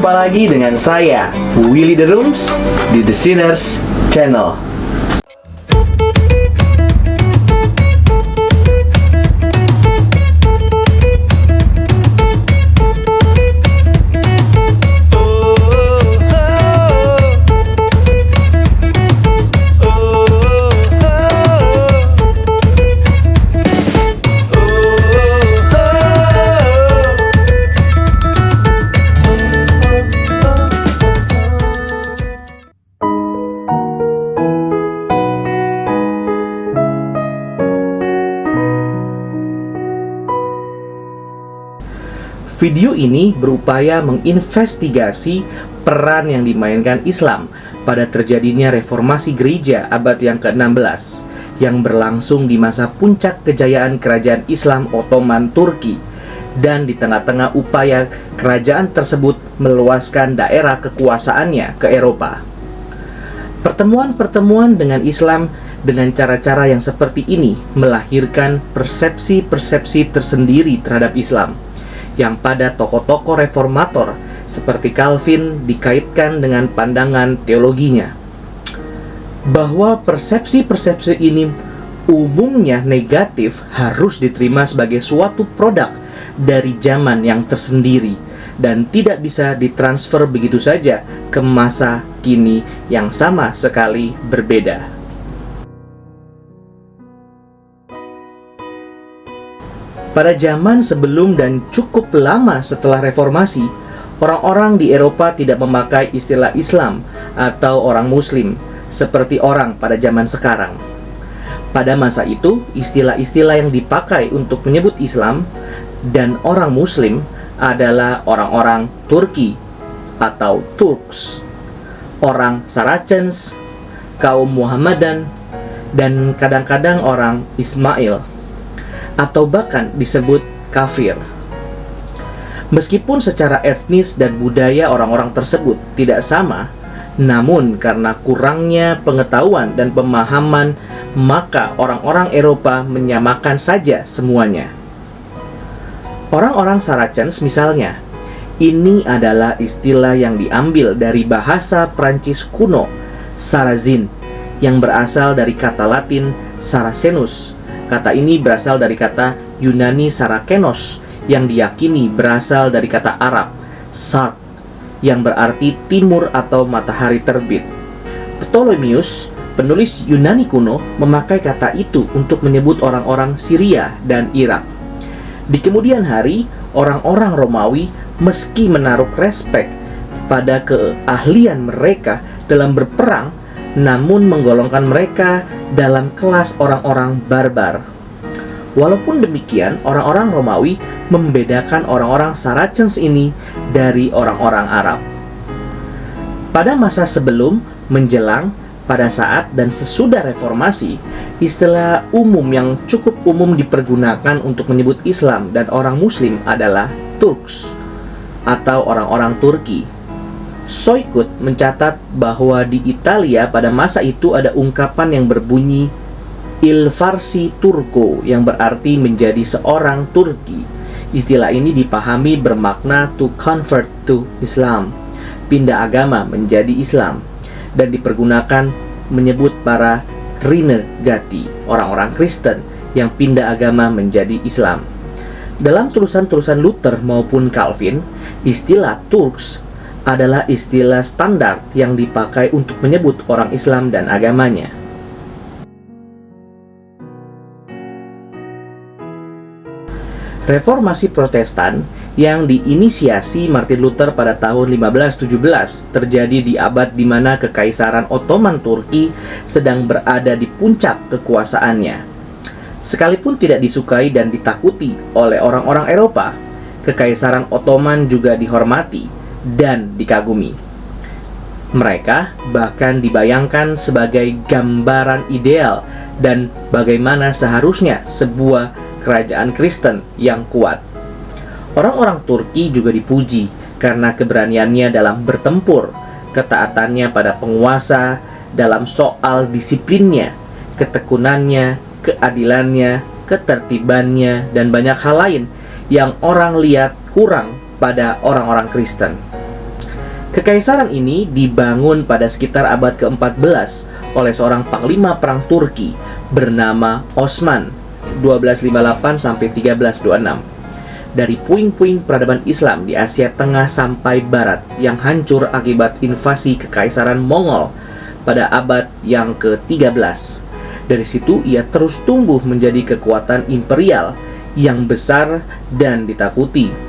Jumpa lagi dengan saya, Willy The Rooms, di The Sinners Channel. Video ini berupaya menginvestigasi peran yang dimainkan Islam pada terjadinya reformasi gereja abad yang ke-16 yang berlangsung di masa puncak kejayaan kerajaan Islam Ottoman Turki dan di tengah-tengah upaya kerajaan tersebut meluaskan daerah kekuasaannya ke Eropa. Pertemuan-pertemuan dengan Islam dengan cara-cara yang seperti ini melahirkan persepsi-persepsi tersendiri terhadap Islam yang pada tokoh-tokoh reformator seperti Calvin dikaitkan dengan pandangan teologinya. Bahwa persepsi-persepsi ini umumnya negatif harus diterima sebagai suatu produk dari zaman yang tersendiri dan tidak bisa ditransfer begitu saja ke masa kini yang sama sekali berbeda. Pada zaman sebelum dan cukup lama setelah reformasi, orang-orang di Eropa tidak memakai istilah Islam atau orang Muslim seperti orang pada zaman sekarang. Pada masa itu, istilah-istilah yang dipakai untuk menyebut Islam dan orang Muslim adalah orang-orang Turki atau Turks, orang Saracens, kaum Muhammadan, dan kadang-kadang orang Ismail, atau bahkan disebut kafir. Meskipun secara etnis dan budaya orang-orang tersebut tidak sama, namun karena kurangnya pengetahuan dan pemahaman, maka orang-orang Eropa menyamakan saja semuanya. Orang-orang Saracens misalnya, ini adalah istilah yang diambil dari bahasa Prancis kuno, Sarrazin, yang berasal dari kata Latin Saracenus. Kata ini berasal dari kata Yunani Sarakenos yang diyakini berasal dari kata Arab Sark yang berarti timur atau matahari terbit. Ptolemeus, penulis Yunani kuno, memakai kata itu untuk menyebut orang-orang Syria dan Irak. Di kemudian hari, orang-orang Romawi meski menaruh respek pada keahlian mereka dalam berperang, namun menggolongkan mereka dalam kelas orang-orang barbar. Walaupun demikian, orang-orang Romawi membedakan orang-orang Saracens ini dari orang-orang Arab. Pada masa sebelum, menjelang, pada saat, dan sesudah reformasi, istilah umum yang cukup umum dipergunakan untuk menyebut Islam dan orang Muslim adalah Turks atau orang-orang Turki. Soikut mencatat bahwa di Italia pada masa itu ada ungkapan yang berbunyi Il Farsi Turco yang berarti menjadi seorang Turki. Istilah ini dipahami bermakna to convert to Islam, pindah agama menjadi Islam, dan dipergunakan menyebut para renegati, orang-orang Kristen yang pindah agama menjadi Islam. Dalam tulisan-tulisan Luther maupun Calvin, istilah Turks adalah istilah standar yang dipakai untuk menyebut orang Islam dan agamanya. Reformasi Protestan yang diinisiasi Martin Luther pada tahun 1517 terjadi di abad di mana Kekaisaran Ottoman Turki sedang berada di puncak kekuasaannya. Sekalipun tidak disukai dan ditakuti oleh orang-orang Eropa, Kekaisaran Ottoman juga dihormati dan dikagumi. Mereka bahkan dibayangkan sebagai gambaran ideal dan bagaimana seharusnya sebuah kerajaan Kristen yang kuat. Orang-orang Turki juga dipuji karena keberaniannya dalam bertempur, ketaatannya pada penguasa dalam soal disiplinnya, ketekunannya, keadilannya, ketertibannya, dan banyak hal lain yang orang lihat kurang pada orang-orang Kristen. Kekaisaran ini dibangun pada sekitar abad ke-14 oleh seorang panglima perang Turki bernama Osman 1258-1326. Dari puing-puing peradaban Islam di Asia Tengah sampai Barat yang hancur akibat invasi Kekaisaran Mongol pada abad yang ke-13. Dari situ ia terus tumbuh menjadi kekuatan imperial yang besar dan ditakuti.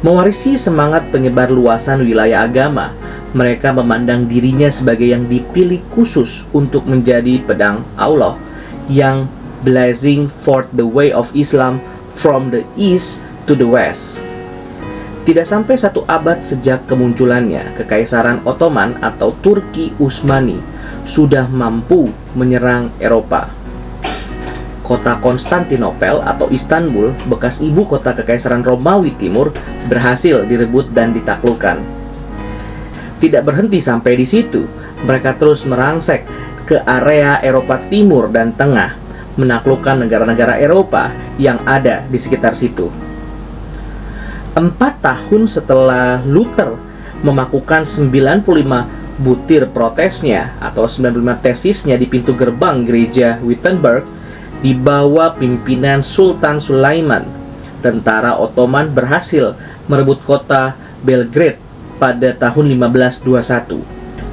Mewarisi semangat penyebar luasan wilayah agama, mereka memandang dirinya sebagai yang dipilih khusus untuk menjadi pedang Allah yang blazing forth the way of Islam from the east to the west. Tidak sampai satu abad sejak kemunculannya, Kekaisaran Ottoman atau Turki Utsmani sudah mampu menyerang Eropa. Kota Konstantinopel atau Istanbul, bekas ibu kota Kekaisaran Romawi Timur, berhasil direbut dan ditaklukkan. Tidak berhenti sampai di situ, mereka terus merangsek ke area Eropa Timur dan Tengah, menaklukkan negara-negara Eropa yang ada di sekitar situ. 4 tahun setelah Luther memakukan 95 butir protesnya atau 95 tesisnya di pintu gerbang gereja Wittenberg, di bawah pimpinan Sultan Sulaiman, tentara Ottoman berhasil merebut kota Belgrade pada tahun 1521.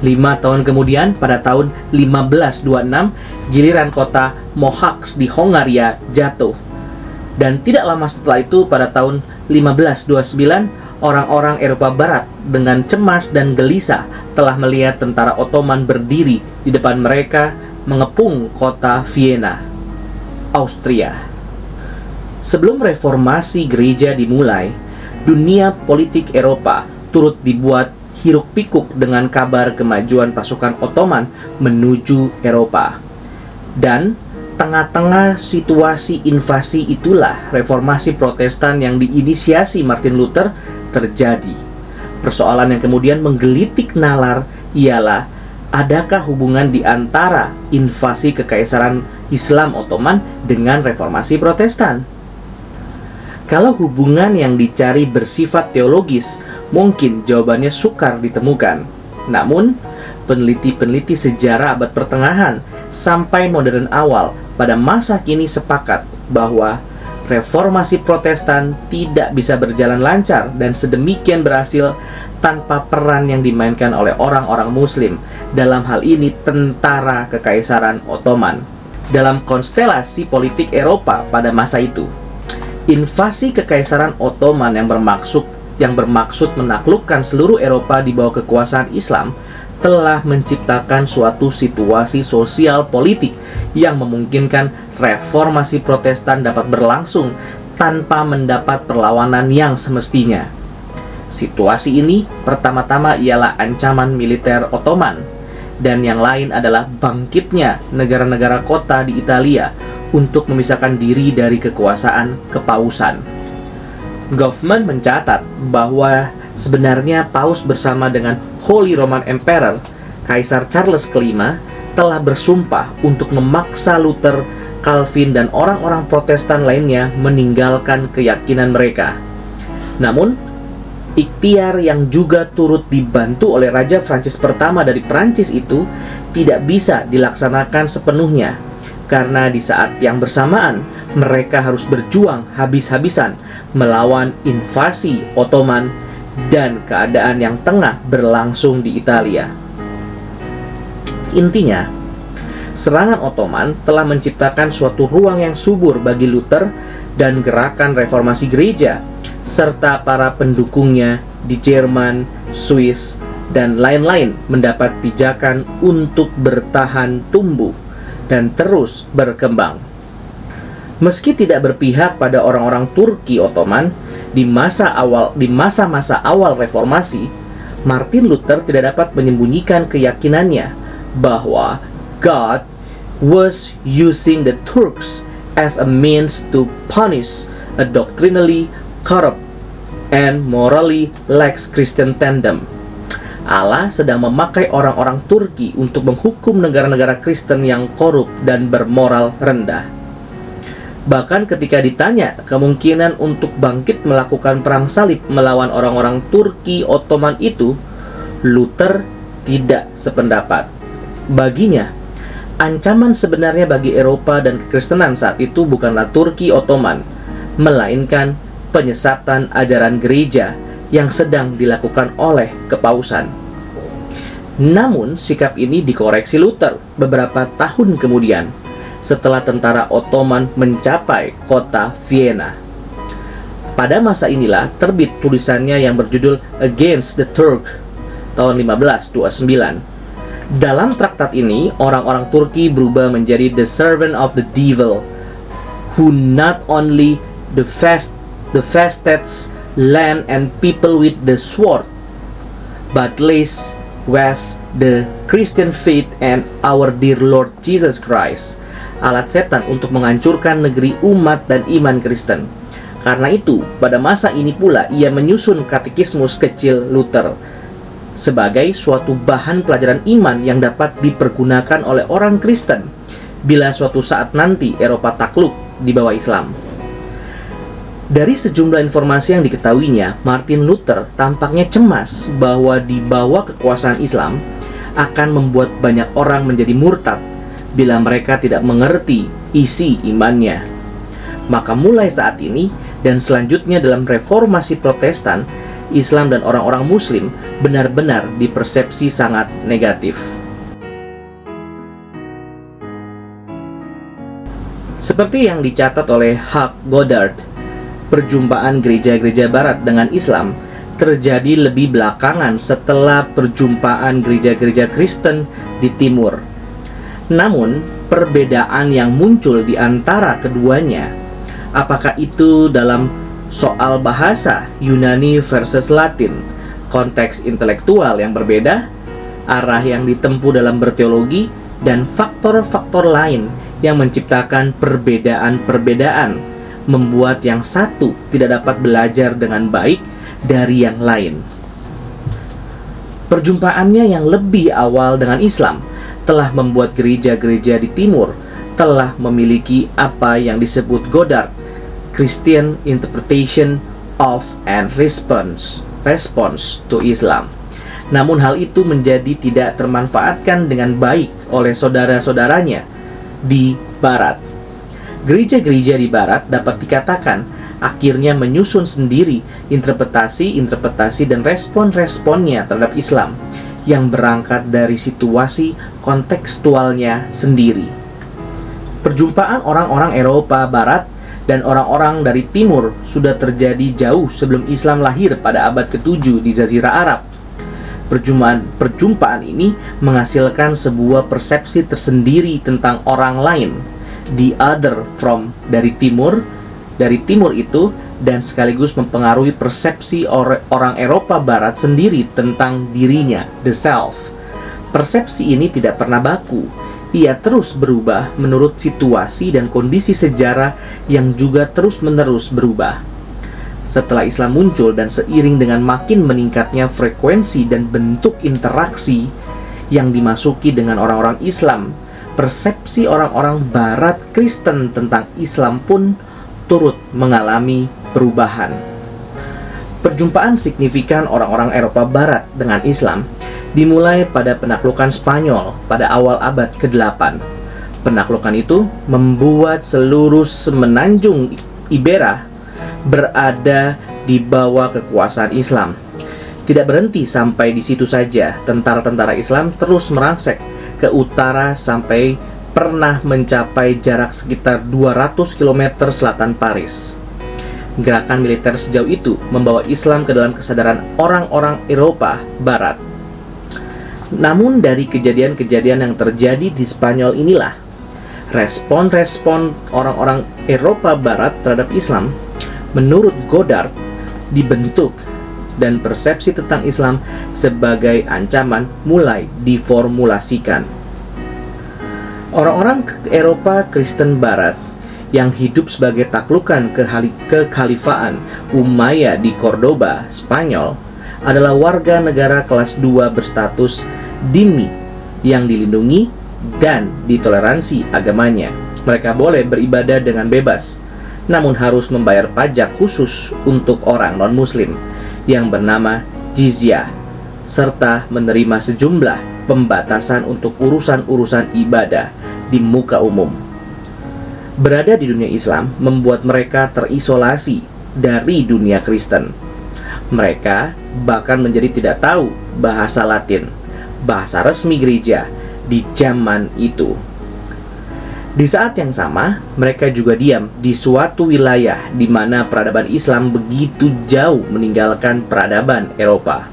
5 tahun kemudian, pada tahun 1526, giliran kota Mohacs di Hongaria jatuh. Dan tidak lama setelah itu, pada tahun 1529, orang-orang Eropa Barat dengan cemas dan gelisah telah melihat tentara Ottoman berdiri di depan mereka mengepung kota Vienna, Austria. Sebelum reformasi gereja dimulai, dunia politik Eropa turut dibuat hiruk-pikuk dengan kabar kemajuan pasukan Ottoman menuju Eropa. Dan tengah-tengah situasi invasi itulah reformasi Protestan yang diinisiasi Martin Luther terjadi. Persoalan yang kemudian menggelitik nalar ialah, adakah hubungan di antara invasi Kekaisaran Islam Ottoman dengan reformasi Protestan? Kalau hubungan yang dicari bersifat teologis, mungkin jawabannya sukar ditemukan. Namun, peneliti-peneliti sejarah abad pertengahan sampai modern awal pada masa kini sepakat bahwa reformasi Protestan tidak bisa berjalan lancar dan sedemikian berhasil tanpa peran yang dimainkan oleh orang-orang Muslim, dalam hal ini tentara Kekaisaran Ottoman. Dalam konstelasi politik Eropa pada masa itu, invasi Kekaisaran Ottoman yang bermaksud menaklukkan seluruh Eropa di bawah kekuasaan Islam telah menciptakan suatu situasi sosial politik yang memungkinkan reformasi Protestan dapat berlangsung tanpa mendapat perlawanan yang semestinya. Situasi ini pertama-tama ialah ancaman militer Ottoman, dan yang lain adalah bangkitnya negara-negara kota di Italia untuk memisahkan diri dari kekuasaan kepausan. Goffman mencatat bahwa sebenarnya Paus bersama dengan Holy Roman Emperor, Kaisar Charles kelima, telah bersumpah untuk memaksa Luther, Calvin, dan orang-orang Protestan lainnya meninggalkan keyakinan mereka. Namun, ikhtiar yang juga turut dibantu oleh Raja Prancis pertama dari Prancis itu tidak bisa dilaksanakan sepenuhnya, karena di saat yang bersamaan mereka harus berjuang habis-habisan melawan invasi Ottoman dan keadaan yang tengah berlangsung di Italia. Intinya, serangan Ottoman telah menciptakan suatu ruang yang subur bagi Luther dan gerakan reformasi gereja, serta para pendukungnya di Jerman, Swiss, dan lain-lain mendapat pijakan untuk bertahan tumbuh dan terus berkembang. Meski tidak berpihak pada orang-orang Turki Ottoman di masa-masa awal reformasi, Martin Luther tidak dapat menyembunyikan keyakinannya bahwa God was using the Turks as a means to punish a doctrinally corrupt and morally lax Christian tandem. Allah sedang memakai orang-orang Turki untuk menghukum negara-negara Kristen yang korup dan bermoral rendah. Bahkan ketika ditanya kemungkinan untuk bangkit melakukan perang salib melawan orang-orang Turki Ottoman itu, Luther tidak sependapat. Baginya, ancaman sebenarnya bagi Eropa dan kekristenan saat itu bukanlah Turki Ottoman, melainkan penyesatan ajaran gereja yang sedang dilakukan oleh kepausan. Namun, sikap ini dikoreksi Luther beberapa tahun kemudian, setelah tentara Ottoman mencapai kota Vienna. Pada masa inilah terbit tulisannya yang berjudul Against the Turk tahun 1529. Dalam traktat ini, orang-orang Turki berubah menjadi the servant of the devil, who not only devastates land and people with the sword, but lays waste the Christian faith and our dear Lord Jesus Christ. Alat setan untuk menghancurkan negeri umat dan iman Kristen. Karena itu, pada masa ini pula ia menyusun katekismus kecil Luther sebagai suatu bahan pelajaran iman yang dapat dipergunakan oleh orang Kristen bila suatu saat nanti Eropa takluk di bawah Islam. Dari sejumlah informasi yang diketahuinya, Martin Luther tampaknya cemas bahwa di bawah kekuasaan Islam akan membuat banyak orang menjadi murtad bila mereka tidak mengerti isi imannya. Maka mulai saat ini dan selanjutnya dalam reformasi Protestan, Islam dan orang-orang Muslim benar-benar dipersepsi sangat negatif. Seperti yang dicatat oleh Hugh Goddard, perjumpaan gereja-gereja Barat dengan Islam terjadi lebih belakangan setelah perjumpaan gereja-gereja Kristen di Timur. Namun, perbedaan yang muncul di antara keduanya, apakah itu dalam soal bahasa Yunani versus Latin, konteks intelektual yang berbeda, arah yang ditempuh dalam berteologi, dan faktor-faktor lain yang menciptakan perbedaan-perbedaan, membuat yang satu tidak dapat belajar dengan baik dari yang lain. Perjumpaannya yang lebih awal dengan Islam telah membuat gereja-gereja di Timur telah memiliki apa yang disebut Goddard Christian Interpretation of and Response to Islam. Namun hal itu menjadi tidak termanfaatkan dengan baik oleh saudara-saudaranya di Barat. Gereja-gereja di Barat dapat dikatakan akhirnya menyusun sendiri interpretasi dan respon-responnya terhadap Islam yang berangkat dari situasi kontekstualnya sendiri. Perjumpaan orang-orang Eropa Barat dan orang-orang dari Timur sudah terjadi jauh sebelum Islam lahir pada abad ke-7 di Jazirah Arab. Perjumpaan ini menghasilkan sebuah persepsi tersendiri tentang orang lain, the other from dari Timur itu, dan sekaligus mempengaruhi persepsi orang Eropa Barat sendiri tentang dirinya, the self. Persepsi ini tidak pernah baku. Ia terus berubah menurut situasi dan kondisi sejarah yang juga terus-menerus berubah. Setelah Islam muncul dan seiring dengan makin meningkatnya frekuensi dan bentuk interaksi yang dimasuki dengan orang-orang Islam, persepsi orang-orang Barat Kristen tentang Islam pun turut mengalami perubahan. Perjumpaan signifikan orang-orang Eropa Barat dengan Islam dimulai pada penaklukan Spanyol pada awal abad ke-8. Penaklukan itu membuat seluruh semenanjung Iberah berada di bawah kekuasaan Islam. Tidak berhenti sampai di situ saja, tentara-tentara Islam terus merangsek ke utara sampai pernah mencapai jarak sekitar 200 km selatan Paris. Gerakan militer sejauh itu membawa Islam ke dalam kesadaran orang-orang Eropa Barat. Namun dari kejadian-kejadian yang terjadi di Spanyol inilah, respon-respon orang-orang Eropa Barat terhadap Islam, menurut Goddard, dibentuk dan persepsi tentang Islam sebagai ancaman mulai diformulasikan. Orang-orang Eropa Kristen Barat yang hidup sebagai taklukan kekhalifaan Umayyah di Cordoba, Spanyol, adalah warga negara kelas 2 berstatus dhimmi yang dilindungi dan ditoleransi agamanya. Mereka boleh beribadah dengan bebas, namun harus membayar pajak khusus untuk orang non-muslim yang bernama jizyah, serta menerima sejumlah pembatasan untuk urusan-urusan ibadah di muka umum. Berada di dunia Islam membuat mereka terisolasi dari dunia Kristen. Mereka bahkan menjadi tidak tahu bahasa Latin, bahasa resmi gereja di zaman itu. Di saat yang sama, mereka juga diam di suatu wilayah di mana peradaban Islam begitu jauh meninggalkan peradaban Eropa.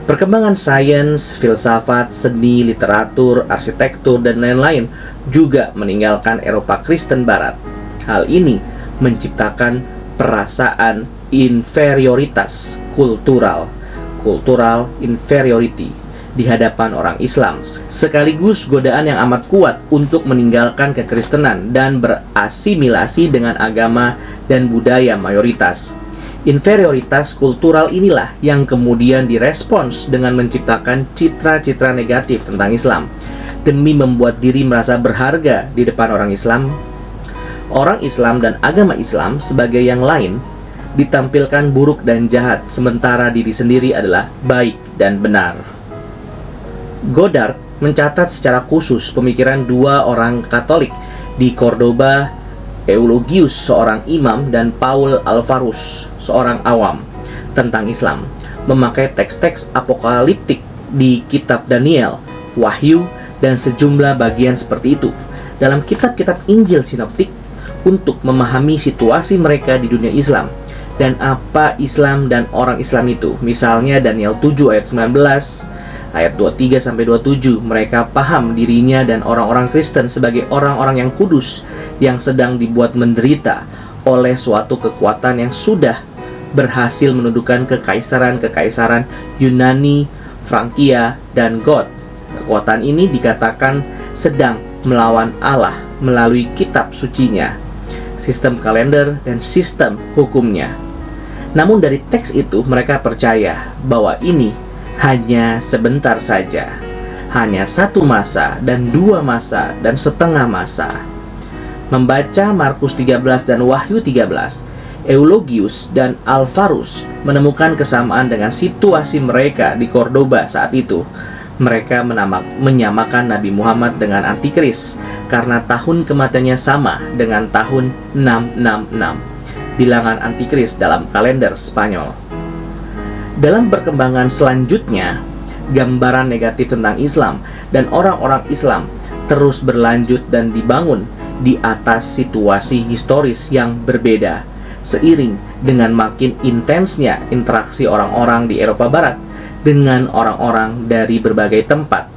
Perkembangan sains, filsafat, seni, literatur, arsitektur, dan lain-lain juga meninggalkan Eropa Kristen Barat. Hal ini menciptakan perasaan inferioritas kultural inferiority di hadapan orang Islam, sekaligus godaan yang amat kuat untuk meninggalkan kekristenan dan berasimilasi dengan agama dan budaya mayoritas. Inferioritas kultural inilah yang kemudian direspons dengan menciptakan citra-citra negatif tentang Islam demi membuat diri merasa berharga di depan orang Islam. Orang Islam dan agama Islam sebagai yang lain ditampilkan buruk dan jahat, sementara diri sendiri adalah baik dan benar. Godard mencatat secara khusus pemikiran dua orang Katolik di Cordoba, Eulogius, seorang imam, dan Paul Alvarus, seorang awam, tentang Islam, memakai teks-teks apokaliptik di kitab Daniel, Wahyu, dan sejumlah bagian seperti itu dalam kitab-kitab Injil sinoptik untuk memahami situasi mereka di dunia Islam dan apa Islam dan orang Islam itu. Misalnya Daniel 7 ayat 19, ayat 23-27, mereka paham dirinya dan orang-orang Kristen sebagai orang-orang yang kudus yang sedang dibuat menderita oleh suatu kekuatan yang sudah berhasil menundukkan kekaisaran Yunani, Frankia, dan Goth. Kekuatan ini dikatakan sedang melawan Allah melalui kitab sucinya, sistem kalender, dan sistem hukumnya. Namun dari teks itu mereka percaya bahwa ini hanya sebentar saja, hanya satu masa dan dua masa dan setengah masa. Membaca Markus 13 dan Wahyu 13, Eulogius dan Alvarus menemukan kesamaan dengan situasi mereka di Cordoba saat itu. Mereka menyamakan Nabi Muhammad dengan Antikris karena tahun kematiannya sama dengan tahun 666, bilangan Antikris dalam kalender Spanyol. Dalam perkembangan selanjutnya, gambaran negatif tentang Islam dan orang-orang Islam terus berlanjut dan dibangun di atas situasi historis yang berbeda, seiring dengan makin intensnya interaksi orang-orang di Eropa Barat dengan orang-orang dari berbagai tempat,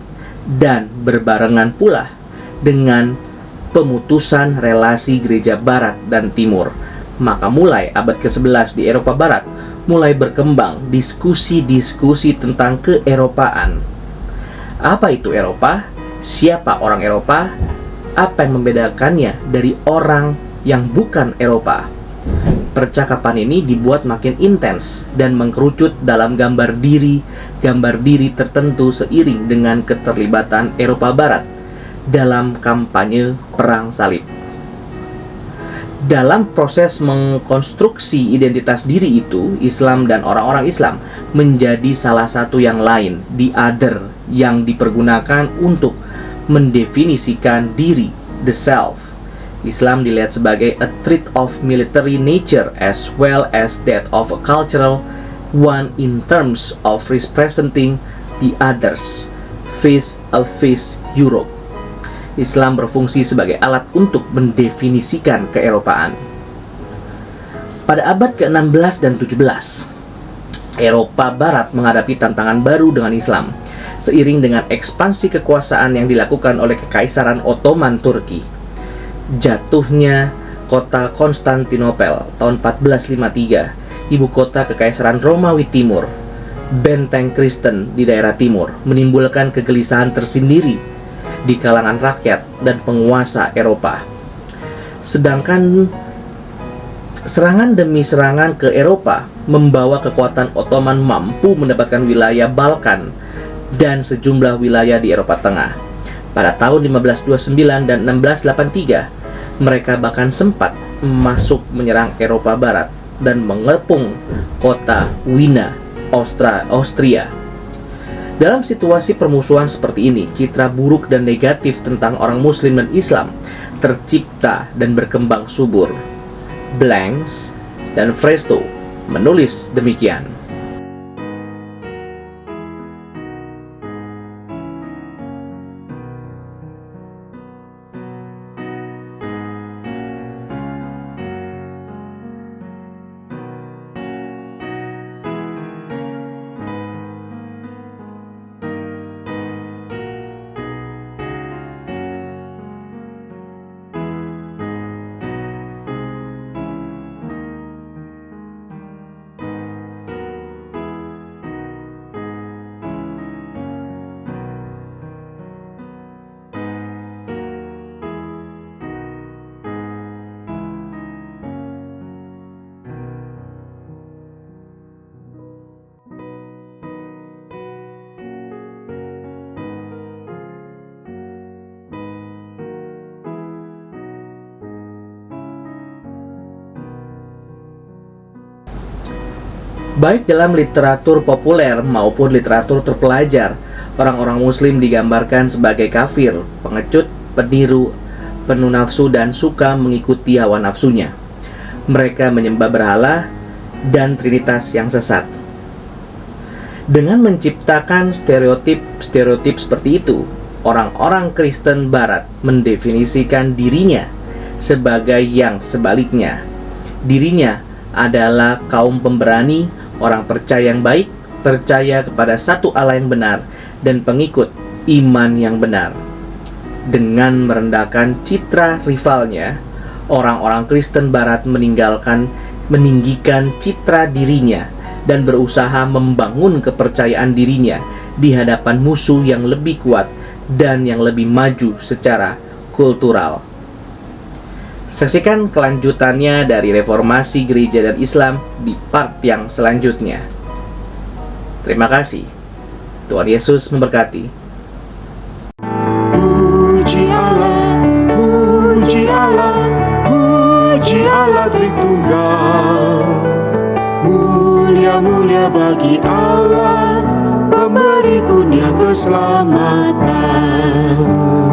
dan berbarengan pula dengan pemutusan relasi gereja Barat dan Timur. Maka mulai abad ke-11 di Eropa Barat mulai berkembang diskusi-diskusi tentang keeropaan. Apa itu Eropa? Siapa orang Eropa? Apa yang membedakannya dari orang yang bukan Eropa? Percakapan ini dibuat makin intens dan mengkerucut dalam gambar diri tertentu seiring dengan keterlibatan Eropa Barat dalam kampanye Perang Salib. Dalam proses mengkonstruksi identitas diri itu, Islam dan orang-orang Islam menjadi salah satu yang lain, the other, yang dipergunakan untuk mendefinisikan diri, the self. Islam dilihat sebagai a trait of military nature as well as that of a cultural one in terms of representing the others, face Europe. Islam berfungsi sebagai alat untuk mendefinisikan keeropaan. Pada abad ke-16 dan 17, Eropa Barat menghadapi tantangan baru dengan Islam, seiring dengan ekspansi kekuasaan yang dilakukan oleh Kekaisaran Ottoman Turki. Jatuhnya kota Konstantinopel tahun 1453, ibu kota Kekaisaran Romawi Timur, benteng Kristen di daerah timur, menimbulkan kegelisahan tersendiri di kalangan rakyat dan penguasa Eropa. Sedangkan serangan demi serangan ke Eropa membawa kekuatan Ottoman mampu mendapatkan wilayah Balkan dan sejumlah wilayah di Eropa Tengah. Pada tahun 1529 dan 1683, mereka bahkan sempat masuk menyerang Eropa Barat dan mengepung kota Wina Austria. Dalam situasi permusuhan seperti ini, citra buruk dan negatif tentang orang Muslim dan Islam tercipta dan berkembang subur. Blanks dan Fresto menulis demikian. Baik dalam literatur populer maupun literatur terpelajar, orang-orang Muslim digambarkan sebagai kafir, pengecut, peniru, penuh nafsu dan suka mengikuti hawa nafsunya. Mereka menyembah berhala dan trinitas yang sesat. Dengan menciptakan stereotip seperti itu, orang-orang Kristen Barat mendefinisikan dirinya sebagai yang sebaliknya. Dirinya adalah kaum pemberani, orang percaya yang baik, percaya kepada satu Allah yang benar, dan pengikut iman yang benar. Dengan merendahkan citra rivalnya, orang-orang Kristen Barat meninggikan citra dirinya dan berusaha membangun kepercayaan dirinya di hadapan musuh yang lebih kuat dan yang lebih maju secara kultural. Saksikan kelanjutannya dari reformasi gereja dan Islam di part yang selanjutnya. Terima kasih. Tuhan Yesus memberkati. Puji Allah, puji Allah, puji Allah Tritunggal. Mulia-mulia bagi Allah, pemberi kurnia keselamatan.